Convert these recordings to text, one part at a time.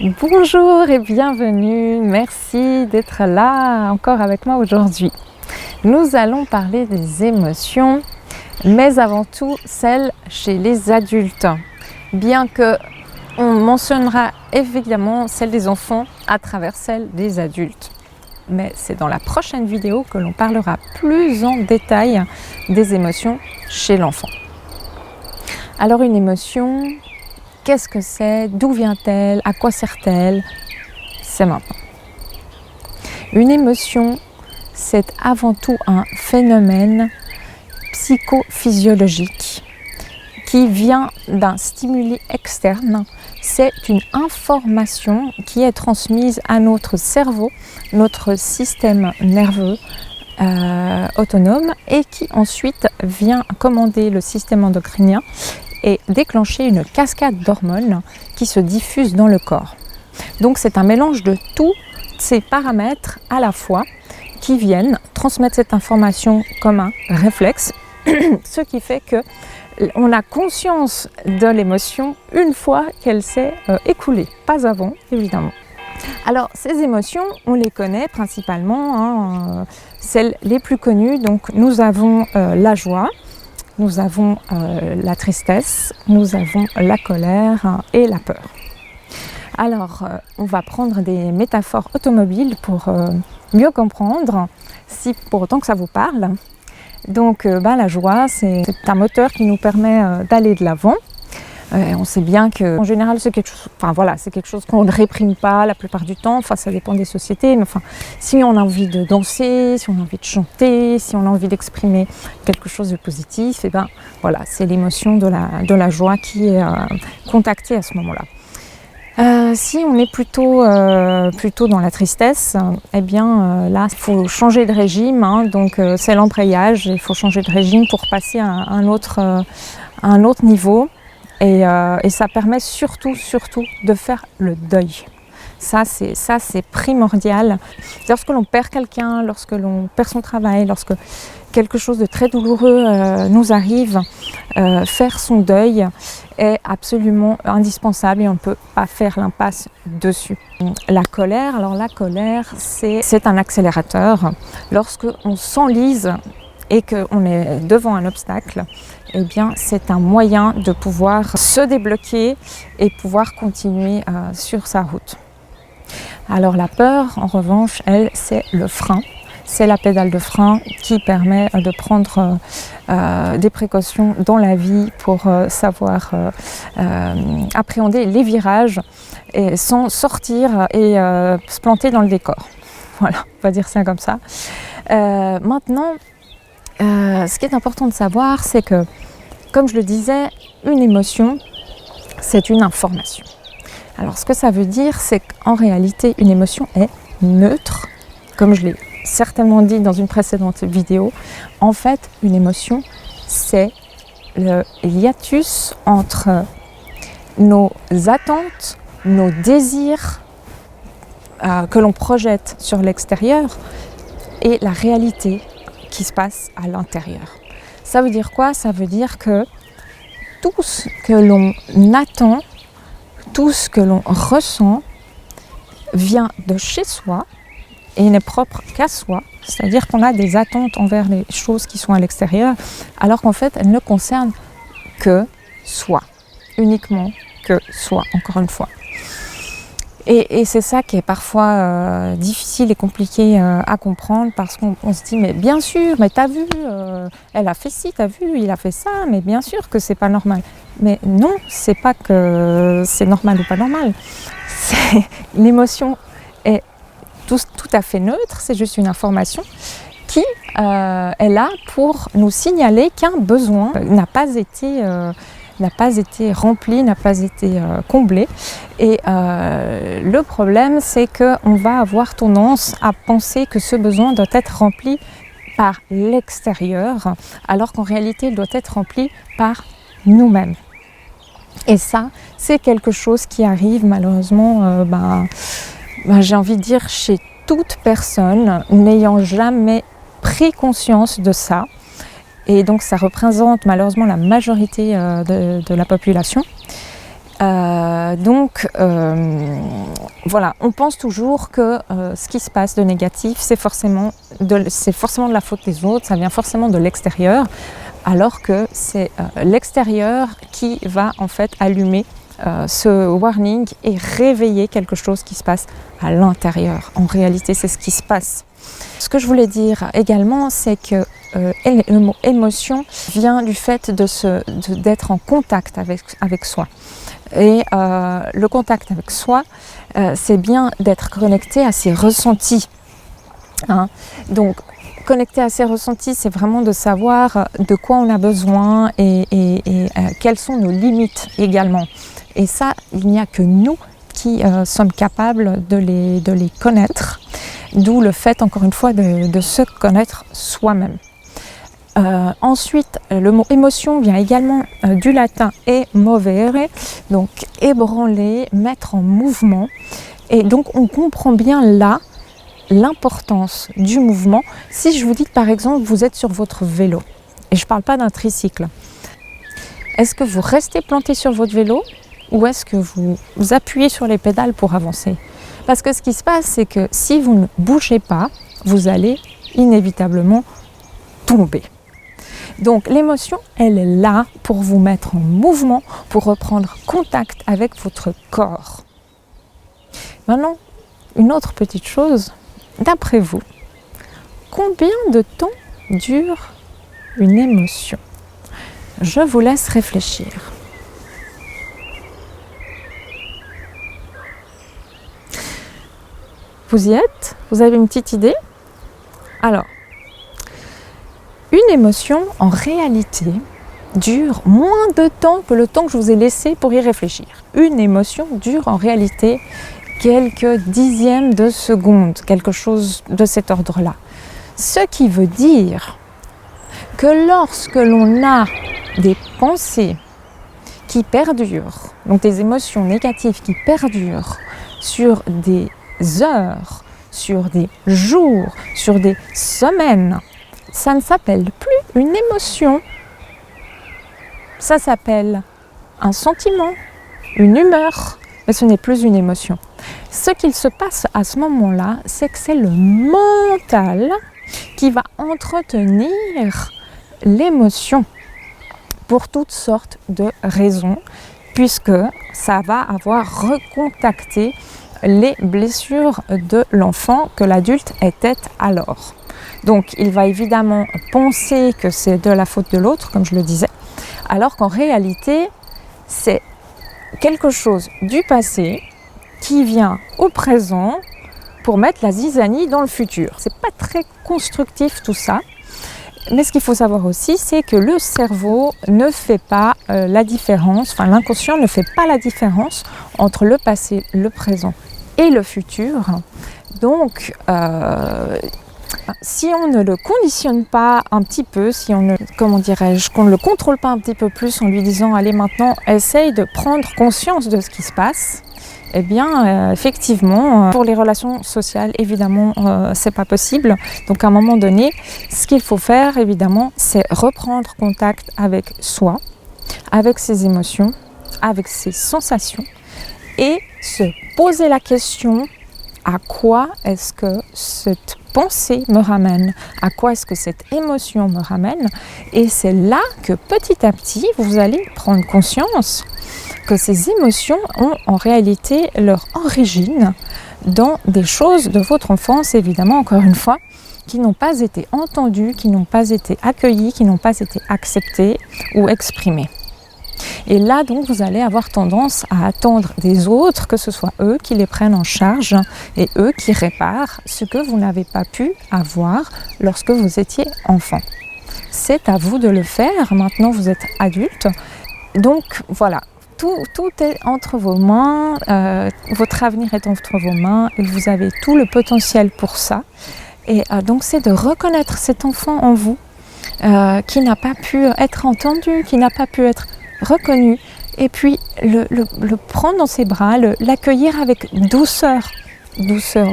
Bonjour et bienvenue, merci d'être là encore avec moi aujourd'hui. Nous allons parler des émotions, mais avant tout celles chez les adultes. Bien que on mentionnera évidemment celles des enfants à travers celles des adultes. Mais c'est dans la prochaine vidéo que l'on parlera plus en détail des émotions chez l'enfant. Alors une émotion, qu'est-ce que c'est? D'où vient-elle? À quoi sert-elle? C'est maintenant. Une émotion, c'est avant tout un phénomène psychophysiologique qui vient d'un stimuli externe. C'est une information qui est transmise à notre cerveau, notre système nerveux autonome, et qui ensuite vient commander le système endocrinien et déclencher une cascade d'hormones qui se diffuse dans le corps. Donc c'est un mélange de tous ces paramètres à la fois qui viennent transmettre cette information comme un réflexe, ce qui fait qu'on a conscience de l'émotion une fois qu'elle s'est écoulée, pas avant évidemment. Alors ces émotions, on les connaît principalement, celles les plus connues. Donc nous avons la joie, nous avons la tristesse, nous avons la colère et la peur. Alors, on va prendre des métaphores automobiles pour mieux comprendre, si pour autant que ça vous parle. Donc, la joie, c'est un moteur qui nous permet d'aller de l'avant. On sait bien qu'en général, c'est quelque chose qu'on ne réprime pas la plupart du temps. Enfin, ça dépend des sociétés. Mais si on a envie de danser, si on a envie de chanter, si on a envie d'exprimer quelque chose de positif, c'est l'émotion de la joie qui est contactée à ce moment-là. Si on est plutôt dans la tristesse, là, il faut changer de régime. Donc, c'est l'embrayage. Il faut changer de régime pour passer à un autre niveau. Et ça permet surtout de faire le deuil. Ça c'est primordial. Lorsque l'on perd quelqu'un, lorsque l'on perd son travail, lorsque quelque chose de très douloureux nous arrive, faire son deuil est absolument indispensable et on ne peut pas faire l'impasse dessus. La colère, c'est un accélérateur. Lorsque on s'enlise et qu'on est devant un obstacle, c'est un moyen de pouvoir se débloquer et pouvoir continuer sur sa route. Alors la peur, en revanche, elle, c'est le frein. C'est la pédale de frein qui permet de prendre des précautions dans la vie pour savoir appréhender les virages et sans sortir et se planter dans le décor. Voilà, on va dire ça comme ça. Maintenant, ce qui est important de savoir, c'est que, comme je le disais, une émotion, c'est une information. Alors, ce que ça veut dire, c'est qu'en réalité, une émotion est neutre, comme je l'ai certainement dit dans une précédente vidéo. En fait, une émotion, c'est le hiatus entre nos attentes, nos désirs que l'on projette sur l'extérieur et la réalité qui se passe à l'intérieur. Ça veut dire quoi? Ça veut dire que tout ce que l'on attend, tout ce que l'on ressent vient de chez soi et n'est propre qu'à soi. C'est-à-dire qu'on a des attentes envers les choses qui sont à l'extérieur, alors qu'en fait, elles ne concernent que soi, uniquement que soi, encore une fois. Et c'est ça qui est parfois difficile et compliqué à comprendre, parce qu'on se dit mais bien sûr, mais t'as vu, elle a fait ci, t'as vu, il a fait ça, mais bien sûr que c'est pas normal. Mais non, c'est pas que c'est normal ou pas normal. L'émotion est tout à fait neutre, c'est juste une information qui est là pour nous signaler qu'un besoin n'a pas été rempli, n'a pas été comblé. Et le problème, c'est qu'on va avoir tendance à penser que ce besoin doit être rempli par l'extérieur, alors qu'en réalité, il doit être rempli par nous-mêmes. Et ça, c'est quelque chose qui arrive malheureusement, j'ai envie de dire, chez toute personne n'ayant jamais pris conscience de ça. Et donc ça représente malheureusement la majorité de la population. Voilà, on pense toujours que ce qui se passe de négatif, c'est forcément de la faute des autres, ça vient forcément de l'extérieur, alors que c'est l'extérieur qui va en fait allumer ce warning et réveiller quelque chose qui se passe à l'intérieur. En réalité, c'est ce qui se passe. Ce que je voulais dire également, c'est que le mot émotion vient du fait d'être en contact avec soi. Et le contact avec soi, c'est bien d'être connecté à ses ressentis. Hein. Donc, connecté à ses ressentis, c'est vraiment de savoir de quoi on a besoin et quelles sont nos limites également. Et ça, il n'y a que nous qui sommes capables de les connaître. D'où le fait, encore une fois, de se connaître soi-même. Ensuite, le mot émotion vient également du latin emovere, donc ébranler, mettre en mouvement. Et donc, on comprend bien là l'importance du mouvement. Si je vous dis que, par exemple, vous êtes sur votre vélo, et je ne parle pas d'un tricycle, est-ce que vous restez planté sur votre vélo ou est-ce que vous appuyez sur les pédales pour avancer? Parce que ce qui se passe, c'est que si vous ne bougez pas, vous allez inévitablement tomber. Donc l'émotion, elle est là pour vous mettre en mouvement, pour reprendre contact avec votre corps. Maintenant, une autre petite chose, d'après vous, combien de temps dure une émotion? Je vous laisse réfléchir. Vous y êtes? Vous avez une petite idée? Alors, une émotion, en réalité, dure moins de temps que le temps que je vous ai laissé pour y réfléchir. Une émotion dure en réalité quelques dixièmes de seconde, quelque chose de cet ordre-là. Ce qui veut dire que lorsque l'on a des pensées qui perdurent, donc des émotions négatives qui perdurent sur des heures, sur des jours, sur des semaines, ça ne s'appelle plus une émotion. Ça s'appelle un sentiment, une humeur, mais ce n'est plus une émotion. Ce qu'il se passe à ce moment-là, c'est que c'est le mental qui va entretenir l'émotion pour toutes sortes de raisons, puisque ça va avoir recontacté les blessures de l'enfant que l'adulte était alors. Donc il va évidemment penser que c'est de la faute de l'autre, comme je le disais, alors qu'en réalité, c'est quelque chose du passé qui vient au présent pour mettre la zizanie dans le futur. C'est pas très constructif tout ça, mais ce qu'il faut savoir aussi, c'est que le cerveau ne fait pas la différence, enfin l'inconscient ne fait pas la différence entre le passé, le présent et le futur. Donc, si on ne le conditionne pas un petit peu, si on ne, qu'on ne le contrôle pas un petit peu plus en lui disant « Allez maintenant, essaye de prendre conscience de ce qui se passe », eh bien, effectivement, pour les relations sociales, évidemment, c'est pas possible. Donc, à un moment donné, ce qu'il faut faire, évidemment, c'est reprendre contact avec soi, avec ses émotions, avec ses sensations, et se poser la question à quoi est-ce que cette pensée me ramène, à quoi est-ce que cette émotion me ramène, et c'est là que petit à petit, vous allez prendre conscience que ces émotions ont en réalité leur origine dans des choses de votre enfance, évidemment, encore une fois, qui n'ont pas été entendues, qui n'ont pas été accueillies, qui n'ont pas été acceptées ou exprimées. Et là, donc, vous allez avoir tendance à attendre des autres, que ce soit eux qui les prennent en charge et eux qui réparent ce que vous n'avez pas pu avoir lorsque vous étiez enfant. C'est à vous de le faire. Maintenant, vous êtes adulte. Donc, voilà. Tout est entre vos mains, votre avenir est entre vos mains et vous avez tout le potentiel pour ça. Et donc c'est de reconnaître cet enfant en vous qui n'a pas pu être entendu, qui n'a pas pu être reconnu, et puis le prendre dans ses bras, l'accueillir avec douceur,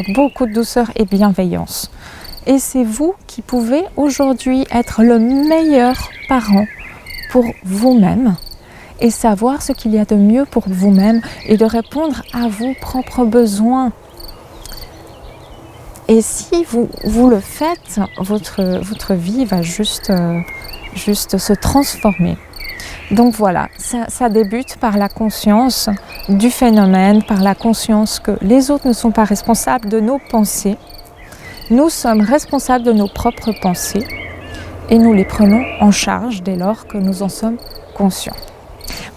beaucoup de douceur et bienveillance. Et c'est vous qui pouvez aujourd'hui être le meilleur parent pour vous-même. et savoir ce qu'il y a de mieux pour vous-même et de répondre à vos propres besoins. Et si vous le faites, votre vie va juste se transformer. Donc voilà, ça débute par la conscience du phénomène, par la conscience que les autres ne sont pas responsables de nos pensées. Nous sommes responsables de nos propres pensées et nous les prenons en charge dès lors que nous en sommes conscients.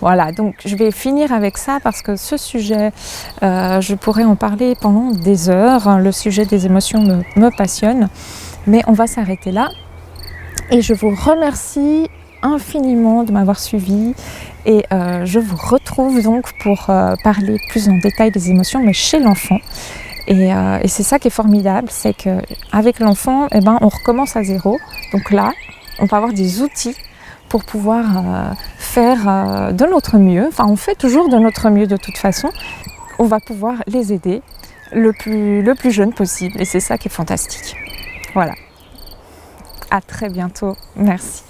Voilà, donc je vais finir avec ça parce que ce sujet, je pourrais en parler pendant des heures. Le sujet des émotions me passionne, mais on va s'arrêter là. Et je vous remercie infiniment de m'avoir suivi et je vous retrouve donc pour parler plus en détail des émotions, mais chez l'enfant. Et c'est ça qui est formidable, c'est qu'avec l'enfant, on recommence à zéro. Donc là, on va avoir des outils pour pouvoir faire de notre mieux. Enfin, on fait toujours de notre mieux de toute façon. On va pouvoir les aider le plus jeune possible. Et c'est ça qui est fantastique. Voilà. À très bientôt. Merci.